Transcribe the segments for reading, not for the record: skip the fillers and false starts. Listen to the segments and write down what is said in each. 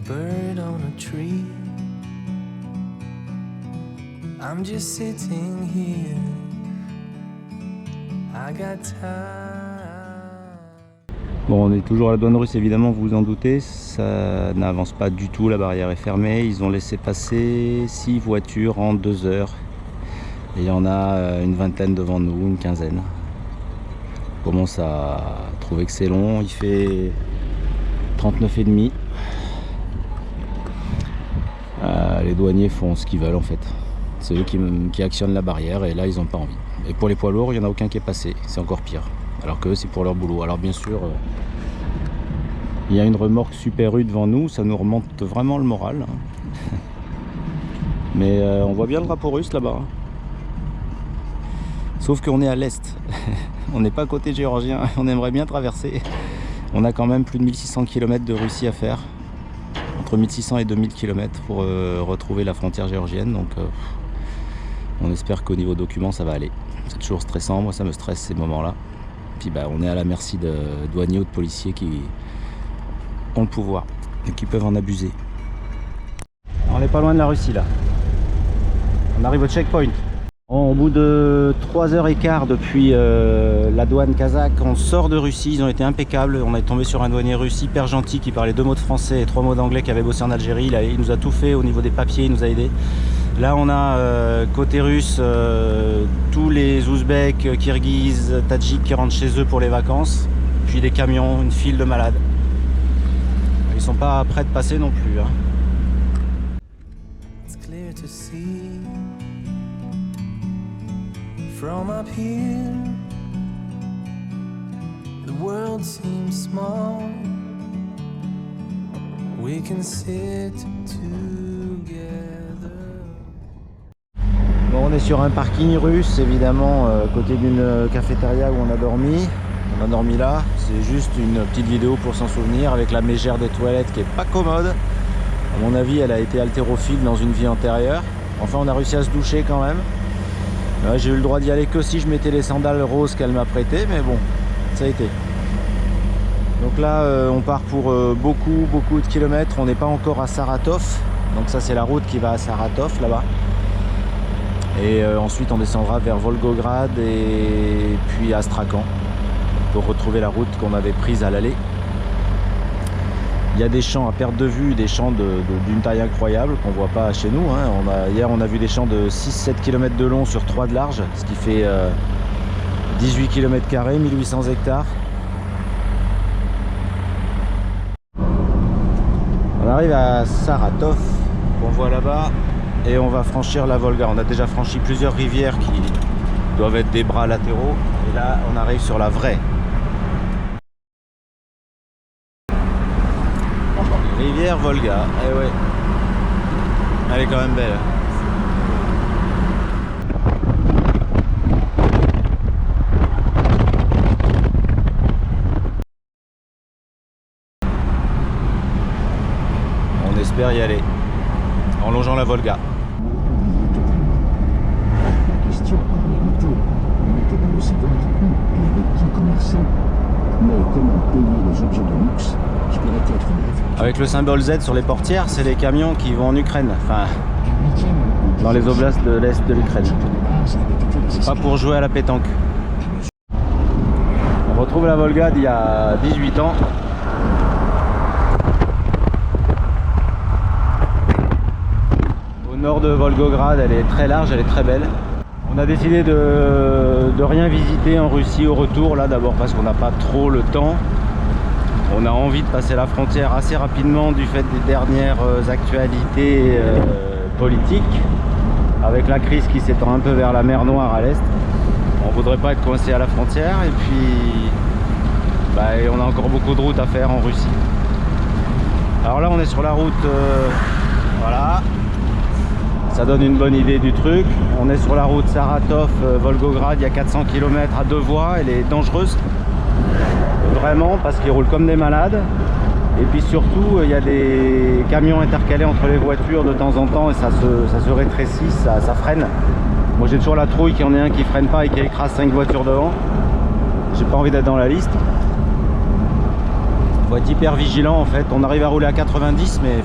bird on a tree. I'm just sitting here. I got time. Bon, on est toujours à la douane russe, évidemment, vous vous en doutez. Ça n'avance pas du tout, la barrière est fermée. Ils ont laissé passer 6 voitures en 2 heures. Et il y en a une vingtaine devant nous, une quinzaine. On commence à trouver que c'est long. Il fait 39,5. Les douaniers font ce qu'ils veulent en fait. C'est eux qui actionnent la barrière et là ils n'ont pas envie. Et pour les poids lourds, il n'y en a aucun qui est passé. C'est encore pire. Alors que c'est pour leur boulot. Alors bien sûr, il y a une remorque Super U devant nous. Ça nous remonte vraiment le moral. Mais on voit bien le drapeau russe là-bas. Sauf qu'on est à l'est. On n'est pas côté géorgien. On aimerait bien traverser. On a quand même plus de 1600 km de Russie à faire. Entre 1600 et 2000 km pour retrouver la frontière géorgienne. Donc on espère qu'au niveau documents ça va aller. C'est toujours stressant, moi ça me stresse ces moments-là. Puis bah, on est à la merci de douaniers ou de policiers qui ont le pouvoir et qui peuvent en abuser. On n'est pas loin de la Russie là. On arrive au checkpoint. Au bout de 3h15 depuis la douane kazakh, on sort de Russie, ils ont été impeccables. On est tombé sur un douanier russe hyper gentil qui parlait 2 mots de français et 3 mots d'anglais, qui avait bossé en Algérie. Il nous a tout fait au niveau des papiers, il nous a aidés. Là on a côté russe tous les Ouzbeks, Kirghizes, Tadjiks qui rentrent chez eux pour les vacances. Puis des camions, une file de malades. Ils sont pas prêts de passer non plus. Hein. It's clear to see. From up here, the world seems small. We can sit together. Bon, on est sur un parking russe, évidemment, côté d'une cafétéria où on a dormi. On a dormi là. C'est juste une petite vidéo pour s'en souvenir, avec la mégère des toilettes qui est pas commode. À mon avis, elle a été haltérophile dans une vie antérieure. Enfin, on a réussi à se doucher quand même. J'ai eu le droit d'y aller que si je mettais les sandales roses qu'elle m'a prêtées, mais bon, ça a été. Donc là, on part pour beaucoup de kilomètres. On n'est pas encore à Saratov, donc ça c'est la route qui va à Saratov là-bas. Et ensuite on descendra vers Volgograd et puis Astrakhan pour retrouver la route qu'on avait prise à l'aller. Il y a des champs à perte de vue, des champs d'une taille incroyable qu'on voit pas chez nous. Hein. Hier on a vu des champs de 6-7 km de long sur 3 de large, ce qui fait 18 km², 1800 hectares. On arrive à Saratov, qu'on voit là-bas, et on va franchir la Volga. On a déjà franchi plusieurs rivières qui doivent être des bras latéraux, et là on arrive sur la vraie. Rivière Volga, eh ouais, elle est quand même belle. On espère y aller, en longeant la Volga. La question en réalité n'était pas aussi bonne que les petits commerçants. Mais comment payer les objets de luxe qui pourraient être brefs? Avec le symbole Z sur les portières, c'est les camions qui vont en Ukraine, enfin dans les oblasts de l'Est de l'Ukraine. Pas pour jouer à la pétanque. On retrouve la Volga d'il y a 18 ans. Au nord de Volgograd, elle est très large, elle est très belle. On a décidé de rien visiter en Russie au retour, là d'abord parce qu'on n'a pas trop le temps. On a envie de passer la frontière assez rapidement du fait des dernières actualités politiques, avec la crise qui s'étend un peu vers la mer Noire à l'est. On voudrait pas être coincé à la frontière et puis on a encore beaucoup de routes à faire en Russie. Alors là on est sur la route, voilà. Ça donne une bonne idée du truc. On est sur la route Saratov-Volgograd, il y a 400 km à 2 voies, elle est dangereuse. Vraiment, parce qu'ils roulent comme des malades. Et puis surtout, il y a des camions intercalés entre les voitures de temps en temps et ça se rétrécit, ça freine. Moi j'ai toujours la trouille qu'il y en ait un qui freine pas et qui écrase 5 voitures devant. J'ai pas envie d'être dans la liste. Faut être hyper vigilant en fait. On arrive à rouler à 90 mais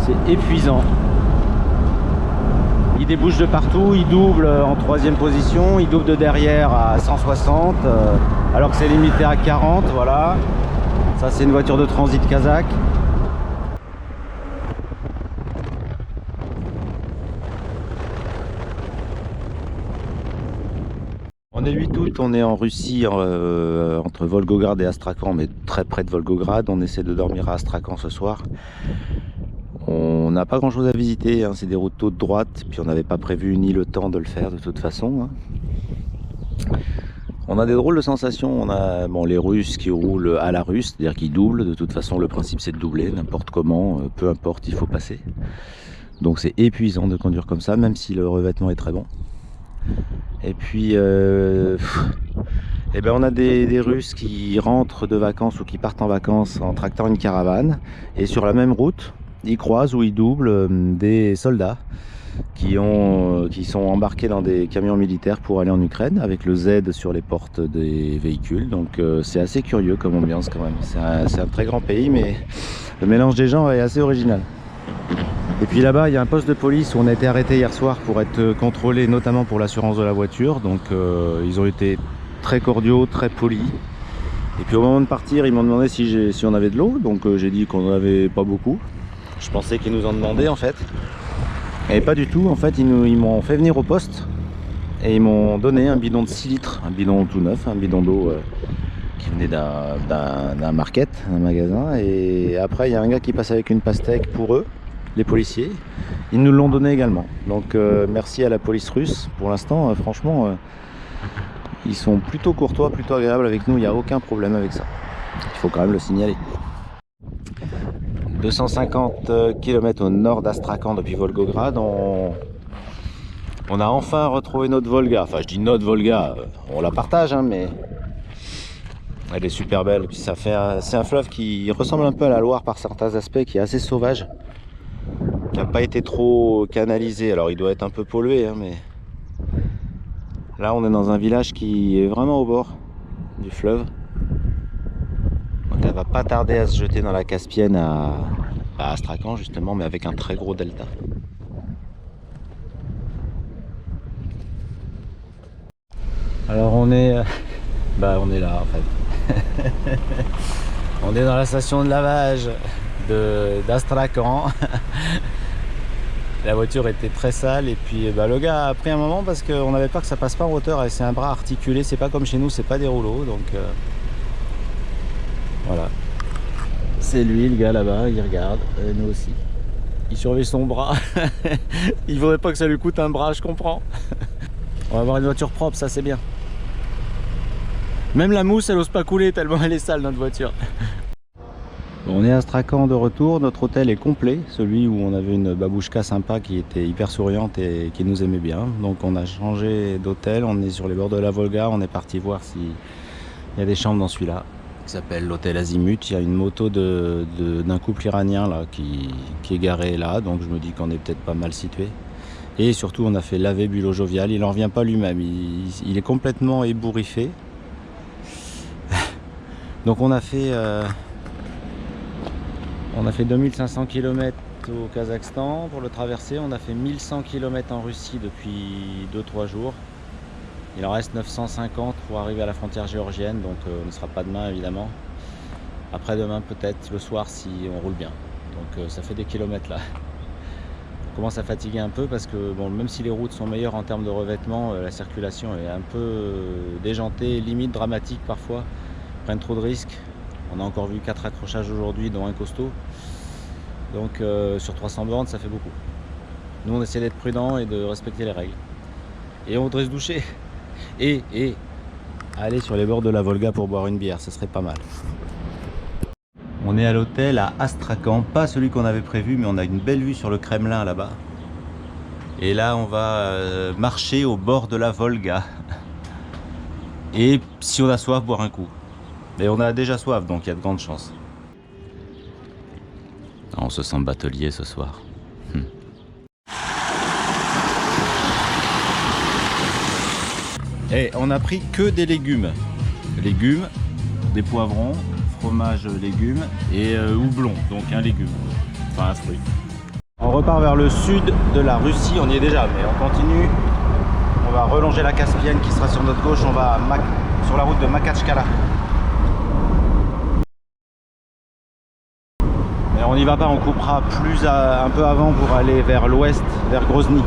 c'est épuisant. Il débouche de partout, il double en 3e position, il double de derrière à 160 alors que c'est limité à 40, voilà. Ça c'est une voiture de transit kazakh. On est 8 août, on est en Russie entre Volgograd et Astrakhan, mais très près de Volgograd. On essaie de dormir à Astrakhan ce soir. On n'a pas grand chose à visiter, hein. C'est des routes toutes droites, puis on n'avait pas prévu ni le temps de le faire de toute façon, hein. On a des drôles de sensations. On a les Russes qui roulent à la russe, c'est-à-dire qu'ils doublent. De toute façon, le principe c'est de doubler, n'importe comment, peu importe, il faut passer. Donc c'est épuisant de conduire comme ça, même si le revêtement est très bon. Et puis, on a des Russes qui rentrent de vacances ou qui partent en vacances en tractant une caravane. Et sur la même route, ils croisent ou ils doublent des soldats qui sont embarqués dans des camions militaires pour aller en Ukraine avec le Z sur les portes des véhicules. Donc c'est assez curieux comme ambiance quand même. C'est un très grand pays, mais le mélange des gens est assez original. Et puis là-bas, il y a un poste de police où on a été arrêté hier soir pour être contrôlé, notamment pour l'assurance de la voiture. Donc ils ont été très cordiaux, très polis. Et puis au moment de partir, ils m'ont demandé si on avait de l'eau. Donc j'ai dit qu'on n'en avait pas beaucoup. Je pensais qu'ils nous en demandaient en fait. Et pas du tout, en fait ils m'ont fait venir au poste. Et ils m'ont donné un bidon de 6 litres, un bidon tout neuf, un bidon d'eau qui venait d'un market, d'un magasin. Et après il y a un gars qui passe avec une pastèque pour eux, les policiers. Ils nous l'ont donné également. Donc merci à la police russe. Pour l'instant, franchement, ils sont plutôt courtois, plutôt agréables avec nous. Il n'y a aucun problème avec ça. Il faut quand même le signaler. 250 km au nord d'Astrakhan depuis Volgograd. On a enfin retrouvé notre Volga. Enfin, je dis notre Volga, on la partage, hein, mais elle est super belle. Puis c'est un fleuve qui ressemble un peu à la Loire par certains aspects, qui est assez sauvage, qui n'a pas été trop canalisé. Alors il doit être un peu pollué, hein, mais là on est dans un village qui est vraiment au bord du fleuve. Donc elle va pas tarder à se jeter dans la Caspienne à Astrakhan justement, mais avec un très gros delta. Alors on est là en fait. On est dans la station de lavage d'Astrakhan. La voiture était très sale et puis le gars a pris un moment parce qu'on avait peur que ça passe pas en hauteur. C'est un bras articulé, c'est pas comme chez nous, c'est pas des rouleaux, donc voilà. C'est lui le gars là-bas, il regarde, et nous aussi. Il surveille son bras. Il faudrait pas que ça lui coûte un bras, je comprends. On va avoir une voiture propre, ça c'est bien. Même la mousse elle ose pas couler tellement elle est sale notre voiture. On est à Astrakhan de retour, notre hôtel est complet, celui où on avait une babouchka sympa qui était hyper souriante et qui nous aimait bien. Donc on a changé d'hôtel, on est sur les bords de la Volga, on est parti voir s'il y a des chambres dans celui-là, qui s'appelle l'hôtel Azimut. Il y a une moto d'un couple iranien là, qui est garée là, donc je me dis qu'on est peut-être pas mal situé. Et surtout on a fait laver Bulot Jovial, il n'en revient pas lui-même, il est complètement ébouriffé. Donc on a fait 2500 km au Kazakhstan pour le traverser, on a fait 1100 km en Russie depuis 2-3 jours. Il en reste 950 pour arriver à la frontière géorgienne, donc on ne sera pas demain évidemment. Après-demain peut-être le soir si on roule bien. Donc ça fait des kilomètres là. On commence à fatiguer un peu parce que bon, même si les routes sont meilleures en termes de revêtement, la circulation est un peu déjantée, limite dramatique parfois. Ils prennent trop de risques. On a encore vu 4 accrochages aujourd'hui, dont un costaud. Donc sur 300 bornes, ça fait beaucoup. Nous, on essaie d'être prudent et de respecter les règles. Et on voudrait se doucher. Et aller sur les bords de la Volga pour boire une bière, ce serait pas mal. On est à l'hôtel à Astrakhan, pas celui qu'on avait prévu, mais on a une belle vue sur le Kremlin là-bas. Et là, on va marcher au bord de la Volga. Et si on a soif, boire un coup. Mais on a déjà soif, donc il y a de grandes chances. On se sent batelier ce soir. Et on a pris que des légumes. Légumes, des poivrons, fromage légumes et houblon, donc un légume, enfin un fruit. On repart vers le sud de la Russie, on y est déjà, mais on continue. On va relonger la Caspienne qui sera sur notre gauche, on va sur la route de Makhatchkala. Mais on n'y va pas, on coupera un peu avant pour aller vers l'ouest, vers Grozny.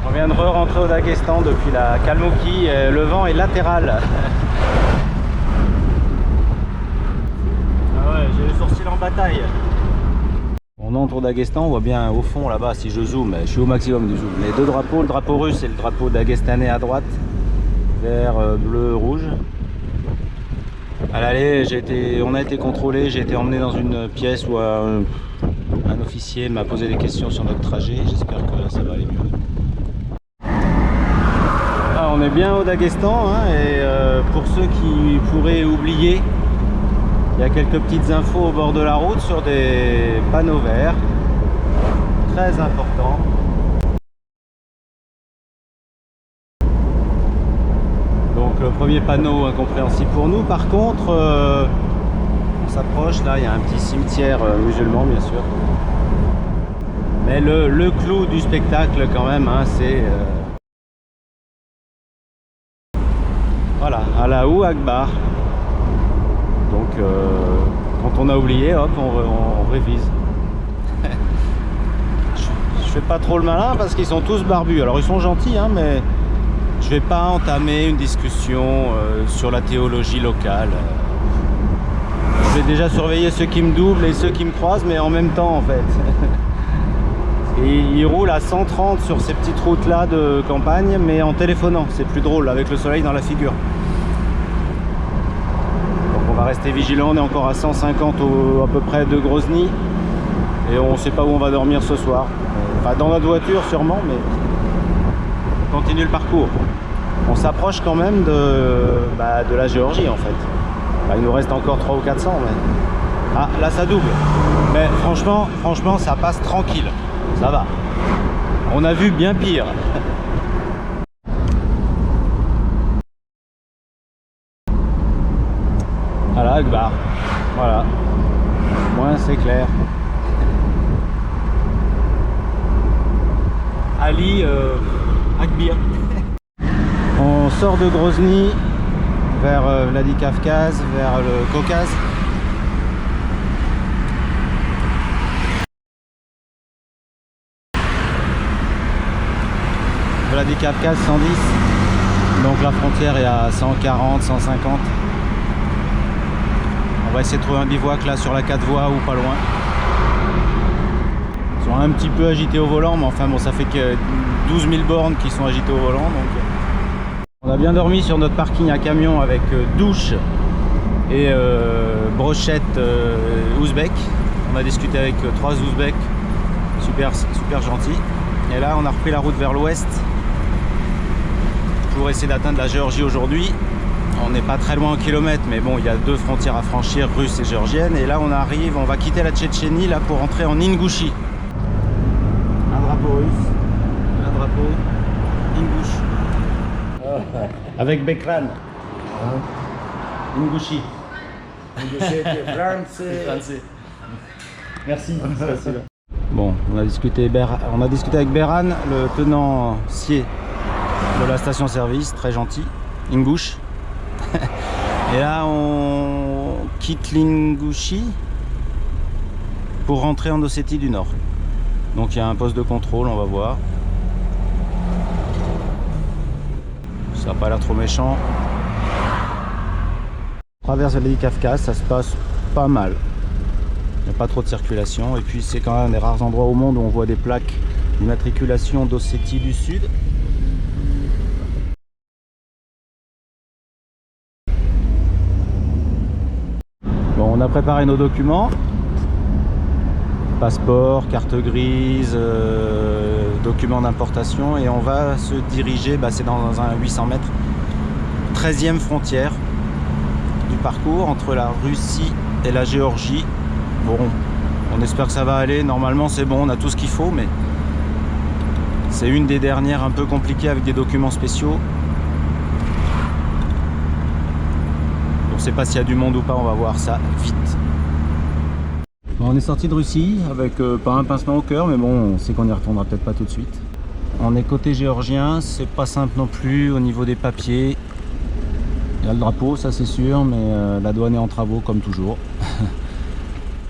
On vient de rentrer au Daghestan depuis la Kalmoukie, le vent est latéral. Ah ouais, j'ai les sourcils en bataille. On entre au Daghestan, on voit bien au fond là-bas, si je zoome, je suis au maximum du zoom. Les deux drapeaux, le drapeau russe et le drapeau daguestanais à droite, vert, bleu, rouge. À l'aller, on a été contrôlé, j'ai été emmené dans une pièce où un officier m'a posé des questions sur notre trajet. J'espère que ça va aller mieux. Ah, on est bien au Daghestan, hein, et pour ceux qui pourraient oublier, il y a quelques petites infos au bord de la route sur des panneaux verts, très importants. Donc le premier panneau incompréhensible pour nous. Par contre, on s'approche, là il y a un petit cimetière musulman bien sûr. Mais le clou du spectacle quand même, hein, c'est... voilà, Allahu Akbar. Donc quand on a oublié, hop, on révise. Je fais pas trop le malin parce qu'ils sont tous barbus. Alors ils sont gentils, hein, mais je vais pas entamer une discussion sur la théologie locale. Je vais déjà surveiller ceux qui me doublent et ceux qui me croisent, mais en même temps en fait. Et ils roulent à 130 sur ces petites routes là de campagne, mais en téléphonant. C'est plus drôle avec le soleil dans la figure. On va rester vigilant, on est encore à 150 à peu près de Grozny et on ne sait pas où on va dormir ce soir. Enfin dans notre voiture sûrement, mais on continue le parcours. On s'approche quand même de la Géorgie en fait. Bah, il nous reste encore 300 ou 400 mais... Ah là ça double. Mais franchement ça passe tranquille. Ça va. On a vu bien pire. Allah Akbar. Voilà. Au moins c'est clair. Ali Akbir. On sort de Grozny vers Vladikavkaz, vers le Caucase. Vladikavkaz 110. Donc la frontière est à 140, 150. On va essayer de trouver un bivouac là sur la 4 voies ou pas loin. Ils sont un petit peu agités au volant, mais enfin bon, ça fait que 12 000 bornes qui sont agitées au volant. Donc... On a bien dormi sur notre parking à camion avec douche et brochette ouzbek. On a discuté avec 3 ouzbeks, super gentils. Et là on a repris la route vers l'ouest pour essayer d'atteindre la Géorgie aujourd'hui. On n'est pas très loin en kilomètres, mais bon, il y a 2 frontières à franchir, russe et géorgienne. Et là, on arrive, on va quitter la Tchétchénie là pour entrer en Ingouchie. Un drapeau russe, un drapeau Ingouche. Avec Bekran. Ingouchie. Merci. Bon, on a discuté avec Beran, le tenancier de la station-service, très gentil, Ingouche. Et là on quitte l'Ingouchie pour rentrer en Ossétie du Nord. Donc il y a un poste de contrôle, on va voir. Ça n'a pas l'air trop méchant. On traverse Vladikavkaz, ça se passe pas mal. Il n'y a pas trop de circulation. Et puis c'est quand même un des rares endroits au monde où on voit des plaques d'immatriculation d'Ossétie du Sud. On a préparé nos documents, passeport, carte grise, documents d'importation et on va se diriger, c'est dans un 800 mètres, 13e frontière du parcours entre la Russie et la Géorgie. Bon, on espère que ça va aller, normalement c'est bon, on a tout ce qu'il faut, mais c'est une des dernières un peu compliquées avec des documents spéciaux. sait pas s'il y a du monde ou pas, on va voir ça vite. Bon, on est sorti de Russie avec pas un pincement au cœur, mais bon, on sait qu'on y retournera peut-être pas tout de suite. On est côté géorgien, c'est pas simple non plus au niveau des papiers. Il y a le drapeau, ça c'est sûr, mais la douane est en travaux comme toujours.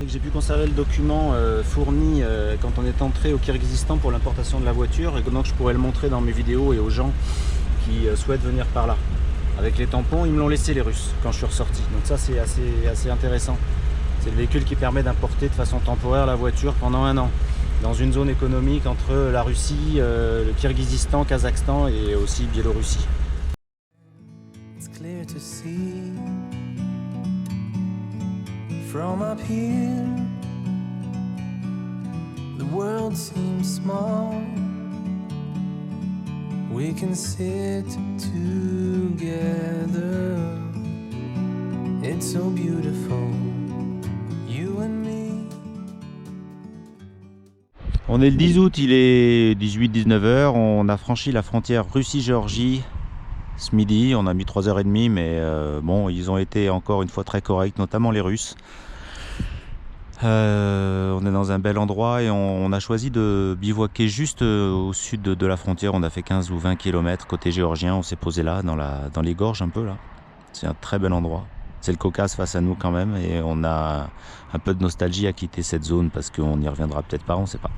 J'ai pu conserver le document fourni quand on est entré au Kirghizistan pour l'importation de la voiture, et donc je pourrais le montrer dans mes vidéos et aux gens qui souhaitent venir par là. Avec les tampons, ils me l'ont laissé les Russes quand je suis ressorti, donc ça c'est assez intéressant. C'est le véhicule qui permet d'importer de façon temporaire la voiture pendant 1 an dans une zone économique entre la Russie, le Kirghizistan, Kazakhstan et aussi Biélorussie. It's clear to see from up here. The world seems small. We can sit together. It's so beautiful, you and me. On est le 10 août, il est 18-19 h. On a franchi la frontière Russie-Géorgie ce midi. On a mis 3h30, mais bon, ils ont été encore une fois très corrects, notamment les Russes. On est dans un bel endroit et on a choisi de bivouaquer juste au sud de la frontière. On a fait 15 ou 20 km côté géorgien. On s'est posé là, dans les gorges un peu là. C'est un très bel endroit. C'est le Caucase face à nous quand même, et on a un peu de nostalgie à quitter cette zone parce qu'on n'y reviendra peut-être pas, on ne sait pas.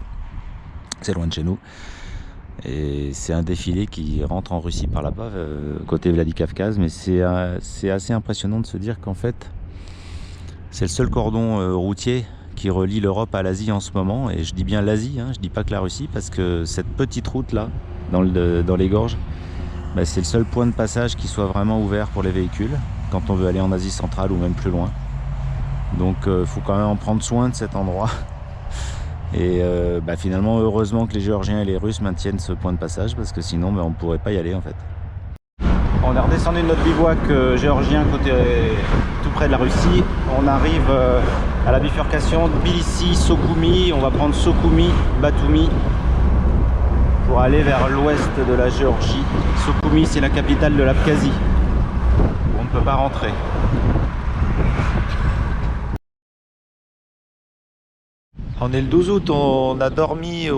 C'est loin de chez nous. Et c'est un défilé qui rentre en Russie par là-bas, côté Vladikavkaz, mais c'est assez impressionnant de se dire qu'en fait, c'est le seul cordon routier qui relie l'Europe à l'Asie en ce moment, et je dis bien l'Asie, hein, je dis pas que la Russie, parce que cette petite route là, dans les gorges, bah, c'est le seul point de passage qui soit vraiment ouvert pour les véhicules, quand on veut aller en Asie centrale ou même plus loin. Donc faut quand même en prendre soin de cet endroit. Et bah, finalement, heureusement que les Géorgiens et les Russes maintiennent ce point de passage, parce que sinon bah, on ne pourrait pas y aller en fait. On est redescendu de notre bivouac géorgien côté tout près de la Russie. On arrive à la bifurcation Tbilissi-Sokhoumi. On va prendre Sokhoumi-Batumi pour aller vers l'ouest de la Géorgie. Sokhoumi, c'est la capitale de l'Abkhazie, où on ne peut pas rentrer. On est le 12 août, on a dormi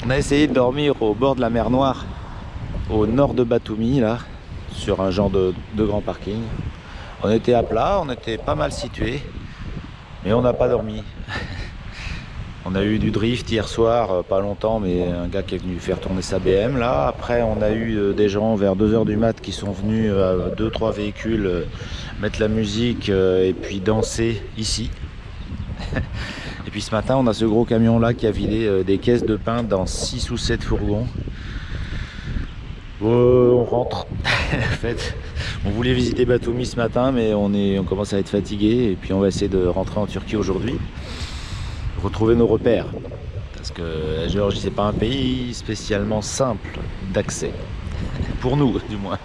on a essayé de dormir au bord de la mer Noire, au nord de Batumi, là, sur un genre de grand parking. On était à plat, on était pas mal situé, mais on n'a pas dormi. On a eu du drift hier soir, pas longtemps, mais un gars qui est venu faire tourner sa BM là. Après on a eu des gens vers 2 h du mat qui sont venus à 2-3 véhicules mettre la musique et puis danser ici. Et puis ce matin on a ce gros camion là qui a vidé des caisses de pain dans 6 ou 7 fourgons. On rentre. En fait, on voulait visiter Batumi ce matin, mais on commence à être fatigué, et puis on va essayer de rentrer en Turquie aujourd'hui, retrouver nos repères, parce que la Géorgie c'est pas un pays spécialement simple d'accès, pour nous du moins.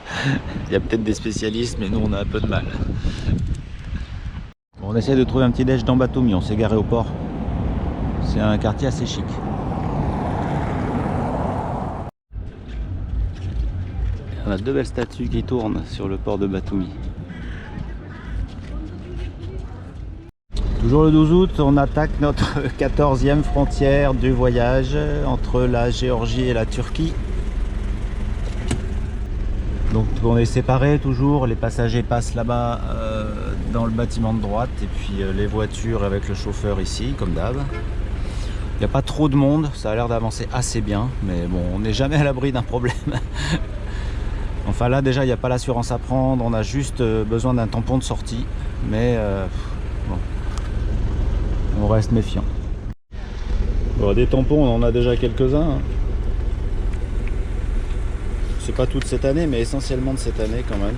Il y a peut-être des spécialistes, mais nous on a un peu de mal. Bon, on essaie de trouver un petit déj dans Batumi, on s'est garé au port. C'est un quartier assez chic. On a 2 belles statues qui tournent sur le port de Batumi. Toujours le 12 août, on attaque notre 14e frontière du voyage entre la Géorgie et la Turquie. Donc on est séparés toujours, les passagers passent là-bas dans le bâtiment de droite, et puis les voitures avec le chauffeur ici, comme d'hab. Il n'y a pas trop de monde, ça a l'air d'avancer assez bien, mais bon, on n'est jamais à l'abri d'un problème. Enfin là déjà il n'y a pas l'assurance à prendre, on a juste besoin d'un tampon de sortie, mais bon, on reste méfiant. Bon, des tampons on en a déjà quelques-uns, hein. C'est pas toute cette année, mais essentiellement de cette année quand même.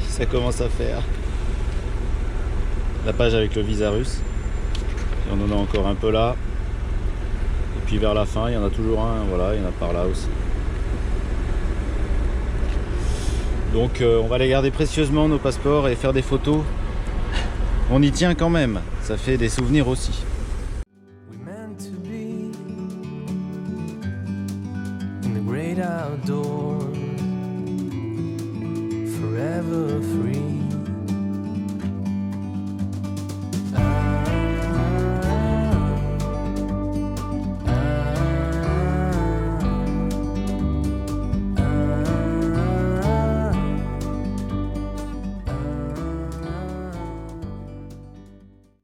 Ça commence à faire. La page avec le visa russe, et on en a encore un peu là, et puis vers la fin il y en a toujours un, voilà, il y en a par là aussi. Donc on va les garder précieusement, nos passeports, et faire des photos. On y tient quand même, ça fait des souvenirs aussi. We meant to be in the great outdoors, forever free.